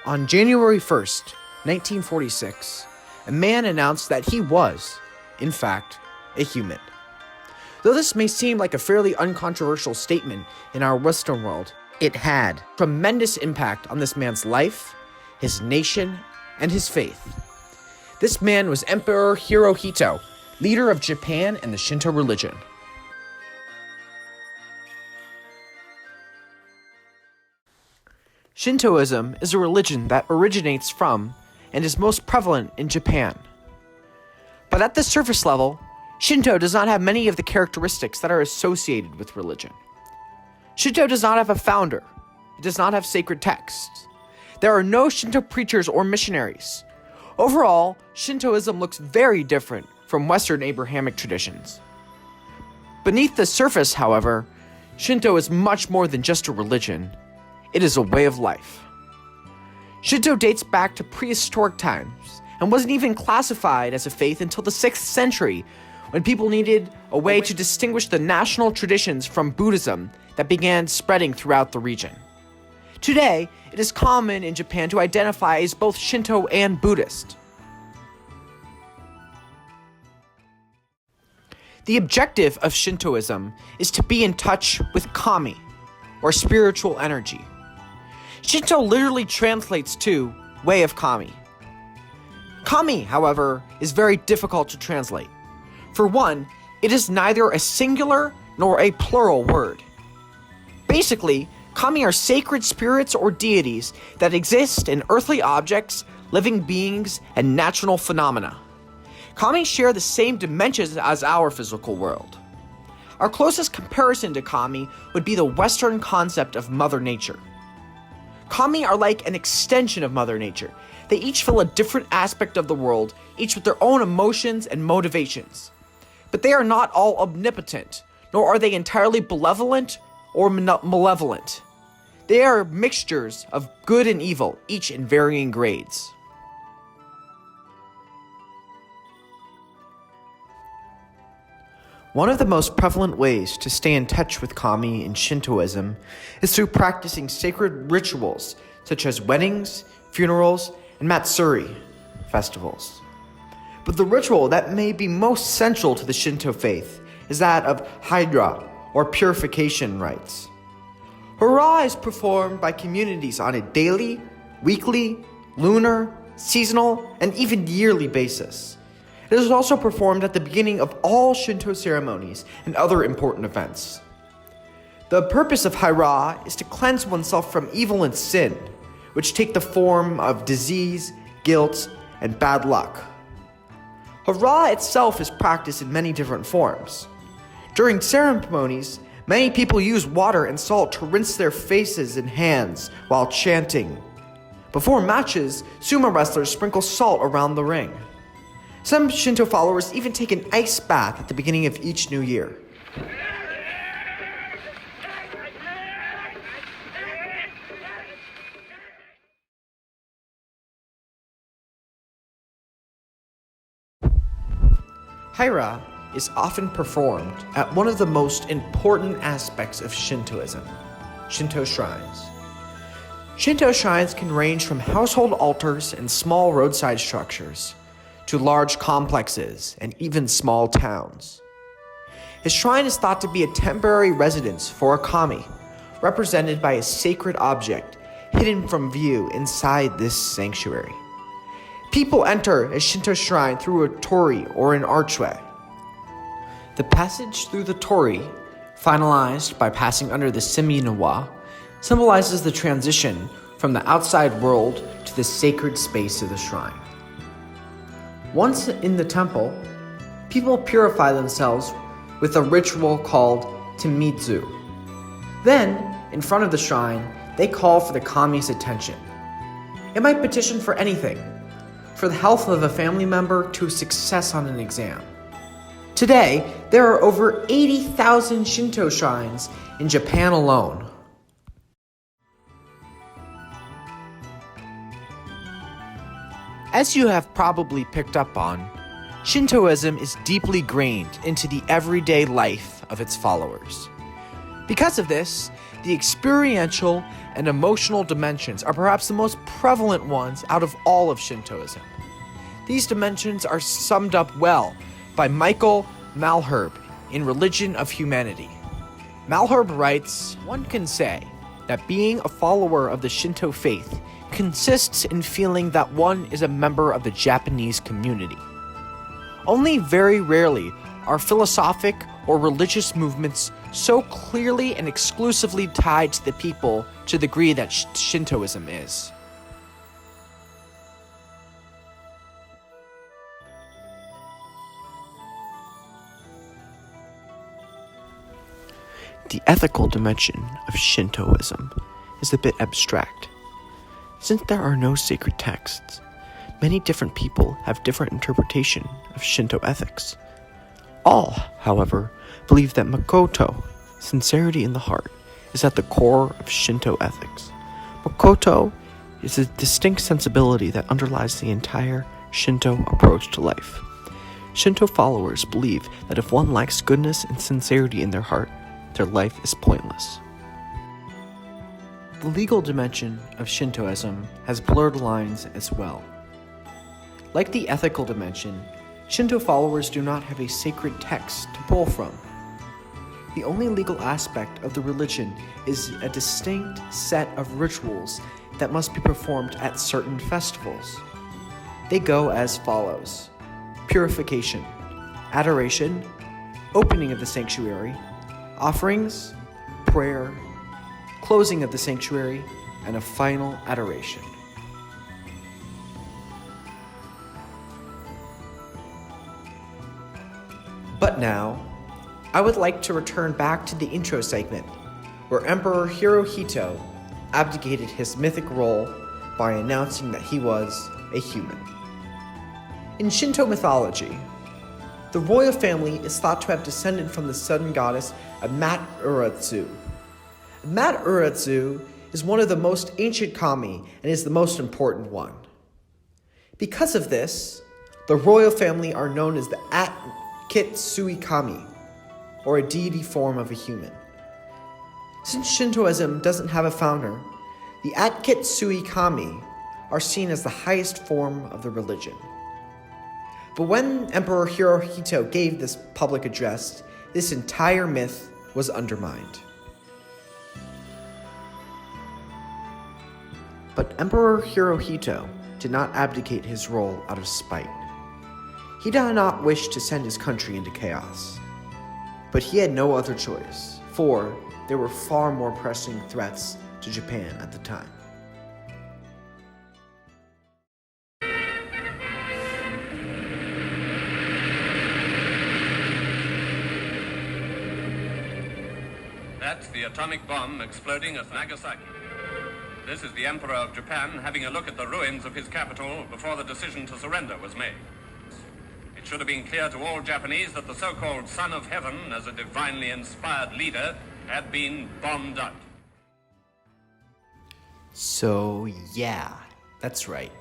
On January 1st, 1946, a man announced that he was, in fact, a human. Though this may seem like a fairly uncontroversial statement in our Western world, it had tremendous impact on this man's life, his nation, and his faith. This man was Emperor Hirohito, leader of Japan and the Shinto religion. Shintoism is a religion that originates from and is most prevalent in Japan. But at the surface level, Shinto does not have many of the characteristics that are associated with religion. Shinto does not have a founder. It does not have sacred texts. There are no Shinto preachers or missionaries. Overall, Shintoism looks very different from Western Abrahamic traditions. Beneath the surface, however, Shinto is much more than just a religion. It is a way of life. Shinto dates back to prehistoric times and wasn't even classified as a faith until the 6th century, when people needed a way to distinguish the national traditions from Buddhism that began spreading throughout the region. Today, it is common in Japan to identify as both Shinto and Buddhist. The objective of Shintoism is to be in touch with kami, or spiritual energy. Shinto literally translates to way of kami. Kami, however, is very difficult to translate. For one, it is neither a singular nor a plural word. Basically, kami are sacred spirits or deities that exist in earthly objects, living beings, and natural phenomena. Kami share the same dimensions as our physical world. Our closest comparison to kami would be the Western concept of Mother Nature. Kami are like an extension of Mother Nature. They each fill a different aspect of the world, each with their own emotions and motivations. But they are not all omnipotent, nor are they entirely benevolent or malevolent. They are mixtures of good and evil, each in varying grades. One of the most prevalent ways to stay in touch with kami in Shintoism is through practicing sacred rituals such as weddings, funerals, and matsuri festivals. But the ritual that may be most central to the Shinto faith is that of Hira, or purification rites. Hira is performed by communities on a daily, weekly, lunar, seasonal, and even yearly basis. It is also performed at the beginning of all Shinto ceremonies and other important events. The purpose of Hira is to cleanse oneself from evil and sin, which take the form of disease, guilt, and bad luck. Hira itself is practiced in many different forms. During ceremonies, many people use water and salt to rinse their faces and hands while chanting. Before matches, sumo wrestlers sprinkle salt around the ring. Some Shinto followers even take an ice bath at the beginning of each new year. Hira is often performed at one of the most important aspects of Shintoism, Shinto shrines. Shinto shrines can range from household altars and small roadside structures to large complexes and even small towns. His shrine is thought to be a temporary residence for a kami, represented by a sacred object hidden from view inside this sanctuary. People enter a Shinto shrine through a torii or an archway. The passage through the torii, finalized by passing under the semi-no, symbolizes the transition from the outside world to the sacred space of the shrine. Once in the temple, people purify themselves with a ritual called Timidzu. Then, in front of the shrine, they call for the kami's attention. It might petition for anything, for the health of a family member to success on an exam. Today, there are over 80,000 Shinto shrines in Japan alone. As you have probably picked up on, Shintoism is deeply grained into the everyday life of its followers. Because of this, the experiential and emotional dimensions are perhaps the most prevalent ones out of all of Shintoism. These dimensions are summed up well by Michael Malherbe in Religion of Humanity. Malherbe writes, "One can say that being a follower of the Shinto faith consists in feeling that one is a member of the Japanese community. Only very rarely are philosophic or religious movements so clearly and exclusively tied to the people to the degree that Shintoism is." The ethical dimension of Shintoism is a bit abstract. Since there are no sacred texts, many different people have different interpretation of Shinto ethics. All, however, believe that Makoto, sincerity in the heart, is at the core of Shinto ethics. Makoto is a distinct sensibility that underlies the entire Shinto approach to life. Shinto followers believe that if one lacks goodness and sincerity in their heart, their life is pointless. The legal dimension of Shintoism has blurred lines as well. Like the ethical dimension, Shinto followers do not have a sacred text to pull from. The only legal aspect of the religion is a distinct set of rituals that must be performed at certain festivals. They go as follows: purification, adoration, opening of the sanctuary, offerings, prayer, closing of the sanctuary, and a final adoration. But now, I would like to return back to the intro segment, where Emperor Hirohito abdicated his mythic role by announcing that he was a human. In Shinto mythology, the royal family is thought to have descended from the sun goddess Amat-Uratsu. Amat-Uratsu is one of the most ancient kami and is the most important one. Because of this, the royal family are known as the At-Kitsui Kami, or a deity form of a human. Since Shintoism doesn't have a founder, the At-Kitsui Kami are seen as the highest form of the religion. But when Emperor Hirohito gave this public address, this entire myth was undermined. But Emperor Hirohito did not abdicate his role out of spite. He did not wish to send his country into chaos. But he had no other choice, for there were far more pressing threats to Japan at the time. That's the atomic bomb exploding at Nagasaki. This is the Emperor of Japan having a look at the ruins of his capital before the decision to surrender was made. It should have been clear to all Japanese that the so-called Son of Heaven, as a divinely inspired leader, had been bombed out. So yeah, that's right.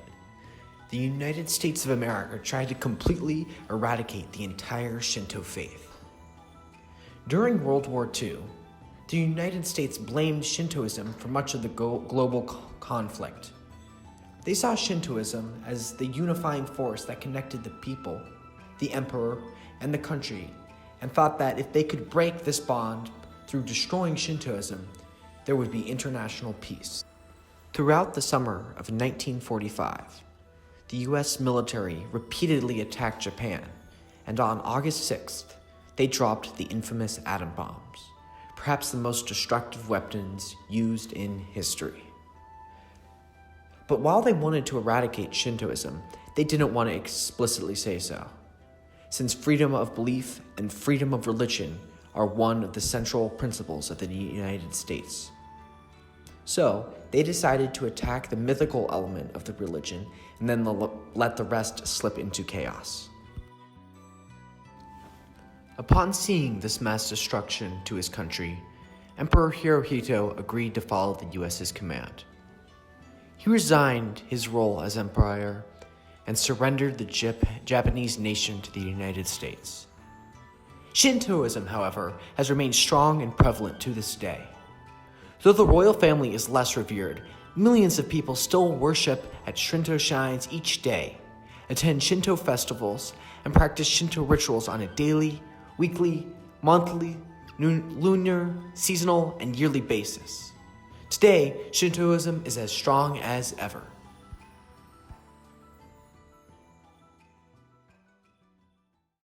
The United States of America tried to completely eradicate the entire Shinto faith. During World War II, the United States blamed Shintoism for much of the global conflict. They saw Shintoism as the unifying force that connected the people, the emperor, and the country, and thought that if they could break this bond through destroying Shintoism, there would be international peace. Throughout the summer of 1945, the US military repeatedly attacked Japan, and on August 6th, they dropped the infamous atom bombs, perhaps the most destructive weapons used in history. But while they wanted to eradicate Shintoism, they didn't want to explicitly say so, since freedom of belief and freedom of religion are one of the central principles of the United States. So, they decided to attack the mythical element of the religion and then let the rest slip into chaos. Upon seeing this mass destruction to his country, Emperor Hirohito agreed to follow the US's command. He resigned his role as emperor and surrendered the Japanese nation to the United States. Shintoism, however, has remained strong and prevalent to this day. Though the royal family is less revered, Millions of people still worship at Shinto shrines each day, attend Shinto festivals, and practice Shinto rituals on a daily, weekly, monthly, lunar, seasonal, and yearly basis. Today, Shintoism is as strong as ever.